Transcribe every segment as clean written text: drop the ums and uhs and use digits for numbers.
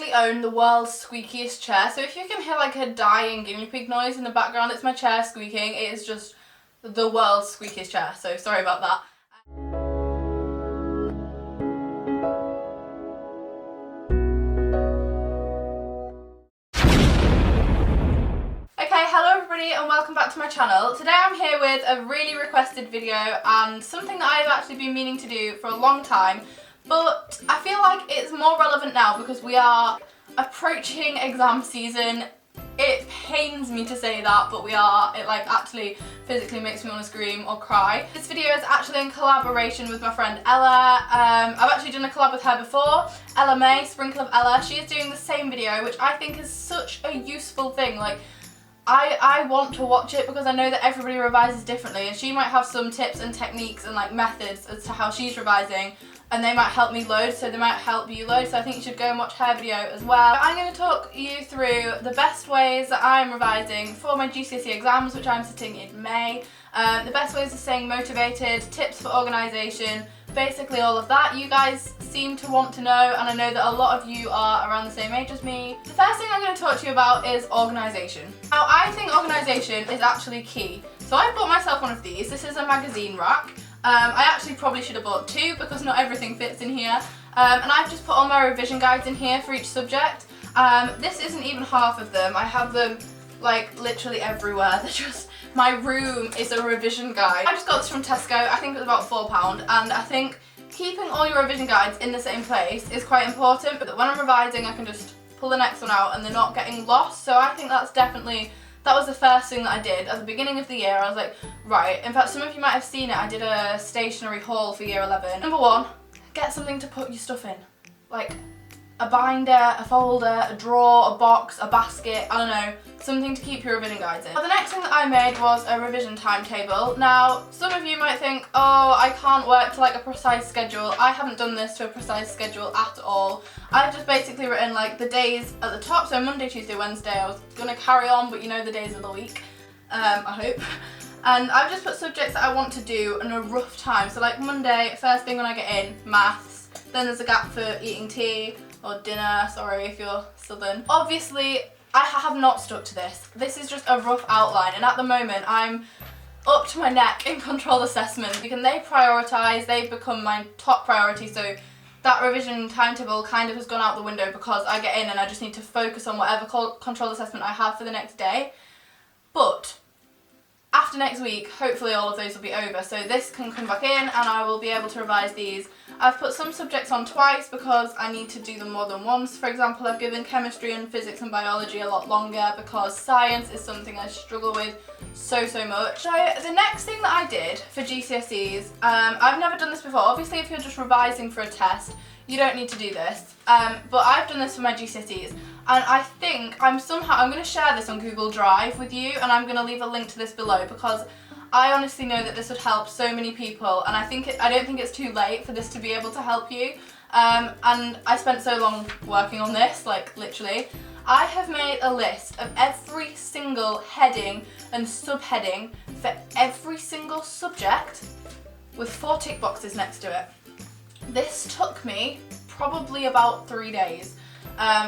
actually own the world's squeakiest chair, so if you can hear like a dying guinea pig noise in the background, it's my chair squeaking. It is just the world's squeakiest chair, so sorry about that. Okay, hello everybody and welcome back to my channel. Today I'm here with a really requested video and something that I've actually been meaning to do for a long time, but I feel like it's more relevant now because we are approaching exam season. It pains me to say that, but we are. It like actually physically makes me want to scream or cry. This video is actually in collaboration with my friend Ella. I've actually done a collab with her before, Ella May, Sprinkle of Ella. She is doing the same video, which I think is such a useful thing. Like, I want to watch it because I know that everybody revises differently and she might have some tips and techniques and like methods as to how she's revising, and they might help me load, so they might help you load, so I think you should go and watch her video as well. I'm going to talk you through the best ways that I'm revising for my GCSE exams, which I'm sitting in May, the best ways of staying motivated, tips for organisation, basically all of that. You guys seem to want to know, and I know that a lot of you are around the same age as me. The first thing I'm going to talk to you about is organisation. Now, I think organisation is actually key. So I bought myself one of these. This is a magazine rack. I actually probably should have bought two because not everything fits in here. And I've just put all my revision guides in here for each subject. This isn't even half of them. I have them like literally everywhere. They're just, my room is a revision guide. I just got this from Tesco. I think it was about £4, and I think keeping all your revision guides in the same place is quite important, but when I'm revising I can just pull the next one out and they're not getting lost. So I think that's definitely, that was the first thing that I did at the beginning of the year. I was like, right, in fact some of you might have seen it, I did a stationery haul for year 11. Number one, get something to put your stuff in. Like a binder, a folder, a drawer, a box, a basket, I don't know, something to keep your revision guides in. But the next thing that I made was a revision timetable. Now, some of you might think, oh, I can't work to like a precise schedule. I haven't done this to a precise schedule at all. I've just basically written like the days at the top, so Monday, Tuesday, Wednesday. I was gonna carry on, but you know the days of the week, I hope. And I've just put subjects that I want to do in a rough time. So like Monday, first thing when I get in, maths. Then there's a gap for eating tea or dinner, sorry if you're southern. Obviously, I have not stuck to this. This is just a rough outline, and at the moment I'm up to my neck in control assessment because they prioritise, they've become my top priority, so that revision timetable kind of has gone out the window because I get in and I just need to focus on whatever control assessment I have for the next day. But after next week, hopefully all of those will be over, so this can come back in and I will be able to revise these. I've put some subjects on twice because I need to do them more than once. For example, I've given chemistry and physics and biology a lot longer because science is something I struggle with so much. So the next thing that I did for GCSEs, I've never done this before. Obviously if you're just revising for a test, you don't need to do this, but I've done this for my GCSEs, and I think I'm going to share this on Google Drive with you, and I'm going to leave a link to this below because I honestly know that this would help so many people, and I don't think it's too late for this to be able to help you. And I spent so long working on this, like literally. I have made a list of every single heading and subheading for every single subject with 4 tick boxes next to it. This took me probably about 3 days,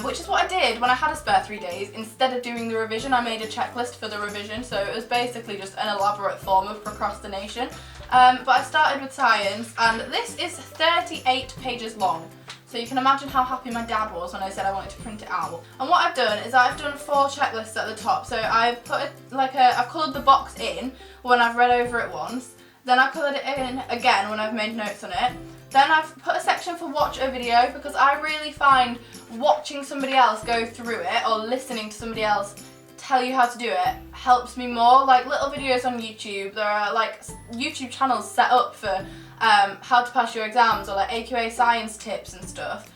which is what I did when I had a spare 3 days. Instead of doing the revision, I made a checklist for the revision, so it was basically just an elaborate form of procrastination. But I started with science, and this is 38 pages long. So you can imagine how happy my dad was when I said I wanted to print it out. And what I've done is I've done 4 checklists at the top. So I've put I've coloured the box in when I've read over it once. Then I coloured it in again when I've made notes on it. Then I've put a section for watch a video because I really find watching somebody else go through it or listening to somebody else tell you how to do it helps me more. Like little videos on YouTube, there are like YouTube channels set up for how to pass your exams or like AQA science tips and stuff.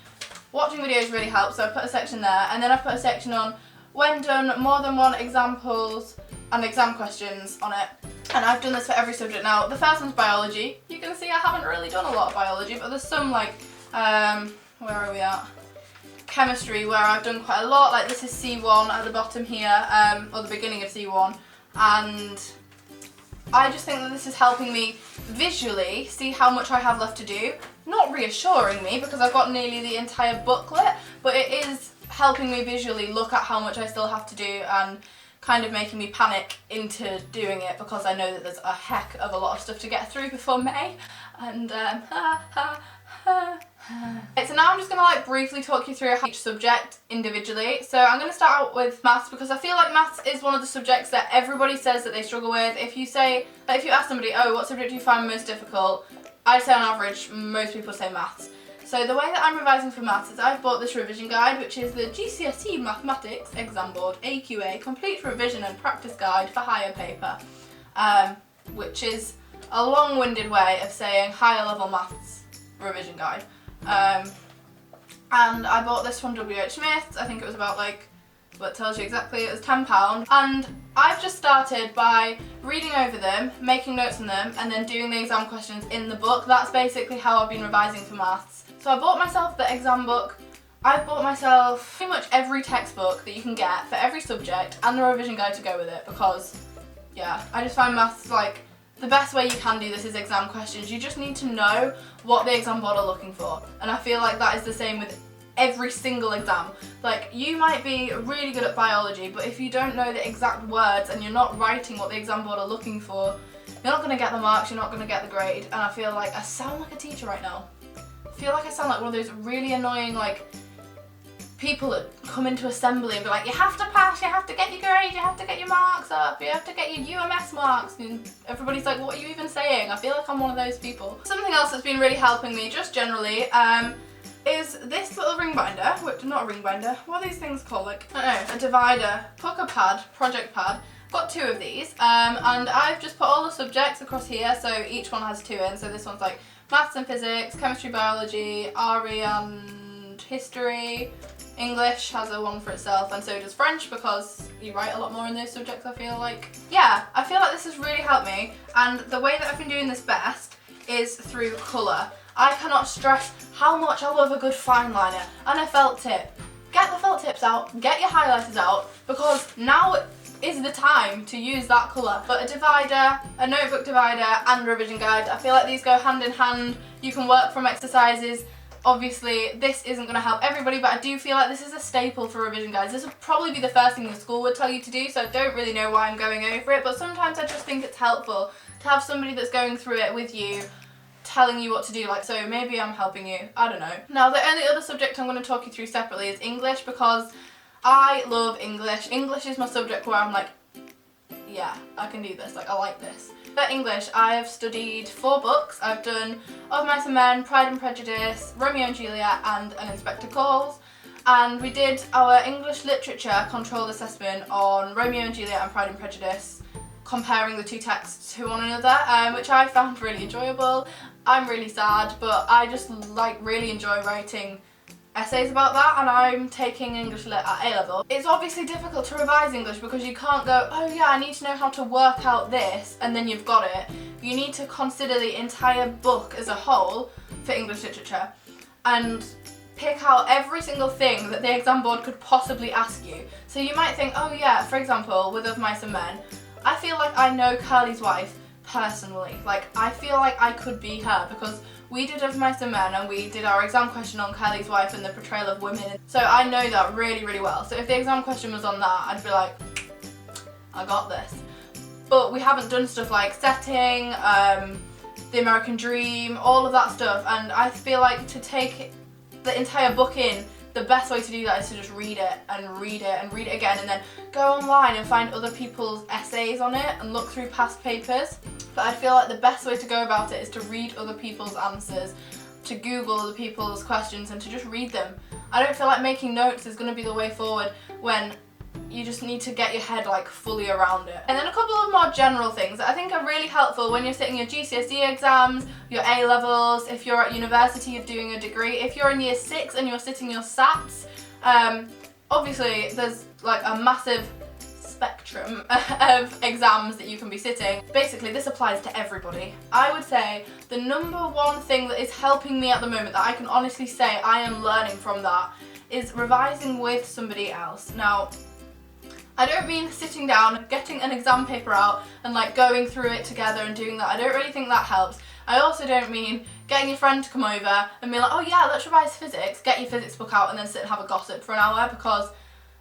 Watching videos really helps, so I put a section there, and then I put a section on when done more than 1 examples and exam questions on it. And I've done this for every subject. Now, the first one's biology. You can see I haven't really done a lot of biology, but there's some like, where are we at? Chemistry, where I've done quite a lot. Like this is C1 at the bottom here, or the beginning of C1. And I just think that this is helping me visually see how much I have left to do. Not reassuring me because I've got nearly the entire booklet, but it is helping me visually look at how much I still have to do and kind of making me panic into doing it, because I know that there's a heck of a lot of stuff to get through before May. And so now I'm just going to like briefly talk you through each subject individually. So I'm going to start out with maths, because I feel like maths is one of the subjects that everybody says that they struggle with. If you ask somebody, oh, what subject do you find most difficult? I'd say on average most people say maths. So the way that I'm revising for maths is I've bought this revision guide, which is the GCSE Mathematics Exam Board AQA Complete Revision and Practice Guide for Higher Paper, which is a long-winded way of saying higher level maths revision guide. And I bought this from WH Smith's. I think it was about like, what tells you exactly, it was £10. And I've just started by reading over them, making notes on them, and then doing the exam questions in the book. That's basically how I've been revising for maths. So I bought myself the exam book. I've bought myself pretty much every textbook that you can get for every subject and the revision guide to go with it, because yeah, I just find maths like the best way you can do this is exam questions. You just need to know what the exam board are looking for, and I feel like that is the same with every single exam. Like, you might be really good at biology, but if you don't know the exact words and you're not writing what the exam board are looking for, you're not going to get the marks, you're not going to get the grade. And I feel like I sound like a teacher right now. I feel like I sound like one of those really annoying like people that come into assembly and be like, you have to pass, you have to get your grade, you have to get your marks up, you have to get your UMS marks, and everybody's like, what are you even saying? I feel like I'm one of those people. Something else that's been really helping me just generally is this little ring binder, which, not a ring binder, what are these things called? Like, I don't know, a divider, pucker pad, project pad. Got 2 of these, and I've just put all the subjects across here, so each one has 2 in. So this one's like maths and physics, chemistry, biology, RE and history. English has a one for itself, and so does French, because you write a lot more in those subjects, I feel like. Yeah, I feel like this has really helped me, and the way that I've been doing this best is through colour. I cannot stress how much I love a good fine liner and a felt tip. Get the felt tips out, get your highlighters out, because now is the time to use that colour. But a divider, a notebook divider and a revision guide, I feel like these go hand in hand. You can work from exercises. Obviously, this isn't going to help everybody, but I do feel like this is a staple for revision guides. This would probably be the first thing the school would tell you to do, so I don't really know why I'm going over it, but sometimes I just think it's helpful to have somebody that's going through it with you, telling you what to do, like, so maybe I'm helping you, I don't know. Now, the only other subject I'm going to talk you through separately is English, because I love English. English is my subject where I'm like, yeah, I can do this, like, I like this. For English, I have studied 4 books. I've done Of Mice and Men, Pride and Prejudice, Romeo and Juliet, and An Inspector Calls. And we did our English literature controlled assessment on Romeo and Juliet and Pride and Prejudice, comparing the 2 texts to one another, which I found really enjoyable. I'm really sad, but I just like really enjoy writing essays about that, and I'm taking English Lit at A-level. It's obviously difficult to revise English because you can't go, oh yeah, I need to know how to work out this, and then you've got it. You need to consider the entire book as a whole for English literature and pick out every single thing that the exam board could possibly ask you. So you might think, oh yeah, for example, with Of Mice and Men, I feel like I know Curly's wife personally. Like, I feel like I could be her because we did Of Mice and Men and we did our exam question on Curly's wife and the portrayal of women. So I know that really, really well. So if the exam question was on that, I'd be like, I got this. But we haven't done stuff like setting, the American Dream, all of that stuff. And I feel like to take the entire book in, the best way to do that is to just read it and read it and read it again, and then go online and find other people's essays on it and look through past papers. But I feel like the best way to go about it is to read other people's answers, to Google other people's questions and to just read them. I don't feel like making notes is going to be the way forward when you just need to get your head like fully around it. And then a couple of more general things that I think are really helpful when you're sitting your GCSE exams, your A-levels, if you're at university, you're doing a degree, if you're in year 6 and you're sitting your SATs. Obviously there's like a massive spectrum of exams that you can be sitting. Basically this applies to everybody. I would say the number one thing that is helping me at the moment that I can honestly say I am learning from that is revising with somebody else. Now, I don't mean sitting down, getting an exam paper out and like going through it together and doing that. I don't really think that helps. I also don't mean getting your friend to come over and be like, oh yeah, let's revise physics, get your physics book out and then sit and have a gossip for an hour, because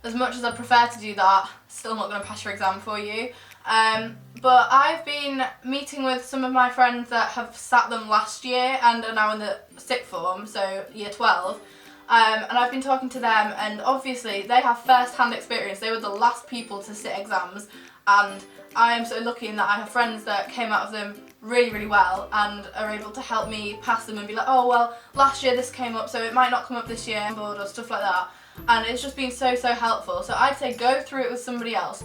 as much as I prefer to do that, still not going to pass your exam for you. But I've been meeting with some of my friends that have sat them last year and are now in the sixth form, so year 12. And I've been talking to them, and obviously they have first-hand experience. They were the last people to sit exams, and I am so lucky in that I have friends that came out of them really, really well and are able to help me pass them and be like, oh well, last year this came up so it might not come up this year, or stuff like that. And it's just been so helpful. So I'd say go through it with somebody else,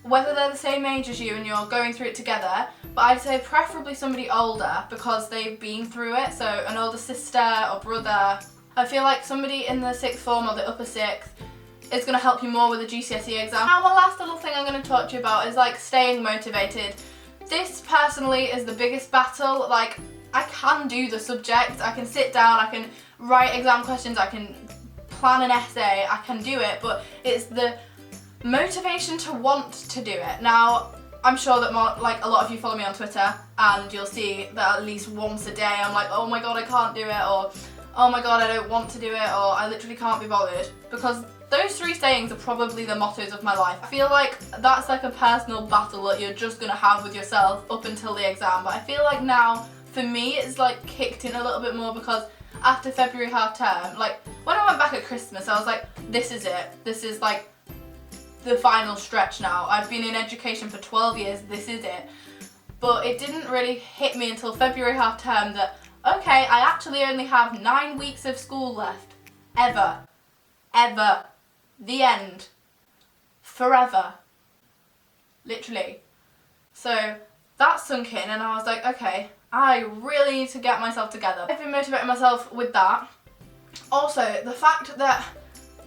whether they're the same age as you and you're going through it together, but I'd say preferably somebody older because they've been through it, so an older sister or brother. I feel like somebody in the sixth form or the upper sixth is going to help you more with the GCSE exam. Now the last little thing I'm going to talk to you about is like staying motivated. This personally is the biggest battle. Like, I can do the subject, I can sit down, I can write exam questions, I can plan an essay, I can do it, but it's the motivation to want to do it. Now, I'm sure that a lot of you follow me on Twitter and you'll see that at least once a day I'm like, oh my god, I can't do it, or oh my god, I don't want to do it, or I literally can't be bothered, because those three sayings are probably the mottos of my life. I feel like that's like a personal battle that you're just going to have with yourself up until the exam, but I feel like now, for me, it's like kicked in a little bit more, because after February half term, like when I went back at Christmas, I was like, this is it. This is like the final stretch now. I've been in education for 12 years, this is it. But it didn't really hit me until February half term that, okay, I actually only have 9 weeks of school left. Ever. The end. Forever. Literally. So that sunk in and I was like, okay, I really need to get myself together. I've been motivating myself with that. Also, the fact that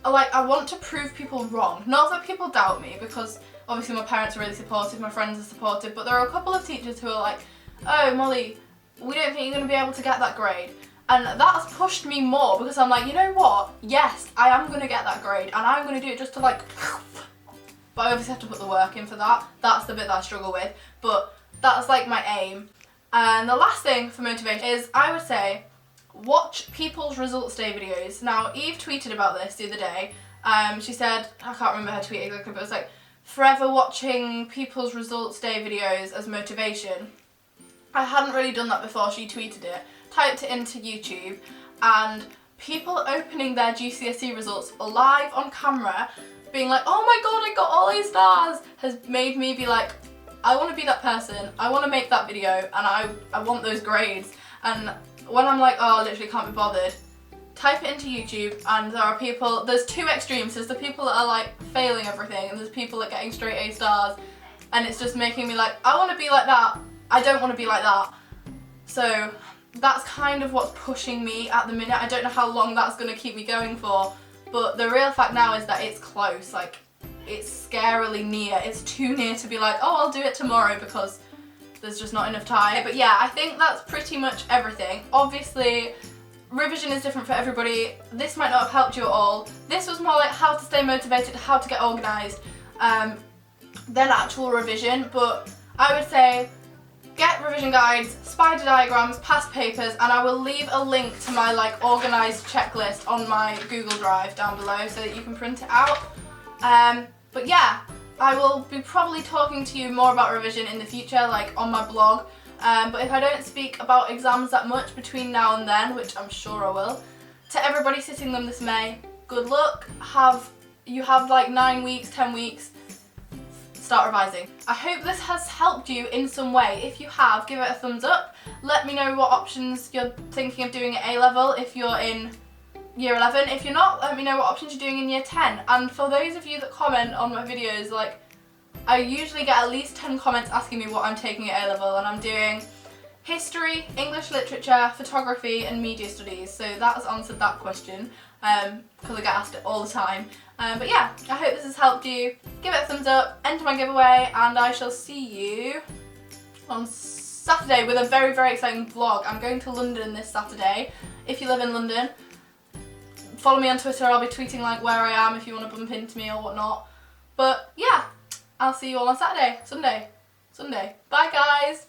like I want to prove people wrong. Not that people doubt me, because obviously my parents are really supportive, my friends are supportive, but there are a couple of teachers who are like, oh Molly, we don't think you're going to be able to get that grade. And that's pushed me more, because I'm like, you know what, yes, I am going to get that grade and I'm going to do it just to like, but I obviously have to put the work in for that. That's the bit that I struggle with, but that's like my aim. And the last thing for motivation is, I would say, watch people's results day videos. Now, Eve tweeted about this the other day. She said, I can't remember her tweet exactly, but it was like, forever watching people's results day videos as motivation. I hadn't really done that before she tweeted it. Typed it into YouTube, and people opening their GCSE results live on camera, being like, oh my god, I got all A stars, has made me be like, I want to be that person, I want to make that video, and I want those grades. And when I'm like, oh, I literally can't be bothered, type it into YouTube, and there are people, there's two extremes. There's the people that are like failing everything, and there's people that are getting straight A stars, and it's just making me like, I want to be like that, I don't want to be like that. So that's kind of what's pushing me at the minute. I don't know how long that's going to keep me going for, but the real fact now is that it's close, like it's scarily near. It's too near to be like, oh, I'll do it tomorrow, because there's just not enough time. But yeah, I think that's pretty much everything. Obviously, revision is different for everybody. This might not have helped you at all. This was more like how to stay motivated, how to get organised, than actual revision. But I would say get revision guides, spider diagrams, past papers, and I will leave a link to my like organised checklist on my Google Drive down below so that you can print it out. But yeah, I will be probably talking to you more about revision in the future, like on my blog. But if I don't speak about exams that much between now and then, which I'm sure I will, to everybody sitting them this May, good luck. You have like 9 weeks, 10 weeks. Start revising. I hope this has helped you in some way. If you have, give it a thumbs up. Let me know what options you're thinking of doing at A-level if you're in year 11. If you're not, let me know what options you're doing in year 10. And for those of you that comment on my videos, like, I usually get at least 10 comments asking me what I'm taking at A-level, and I'm doing history, English literature, photography and media studies. So that has answered that question, because I get asked it all the time. But yeah, I hope this has helped you. Give it a thumbs up, enter my giveaway, and I shall see you on Saturday with a very, very exciting vlog. I'm going to London this Saturday. If you live in London, follow me on Twitter. I'll be tweeting like where I am if you want to bump into me or whatnot. But yeah, I'll see you all on Saturday, Sunday. Bye guys.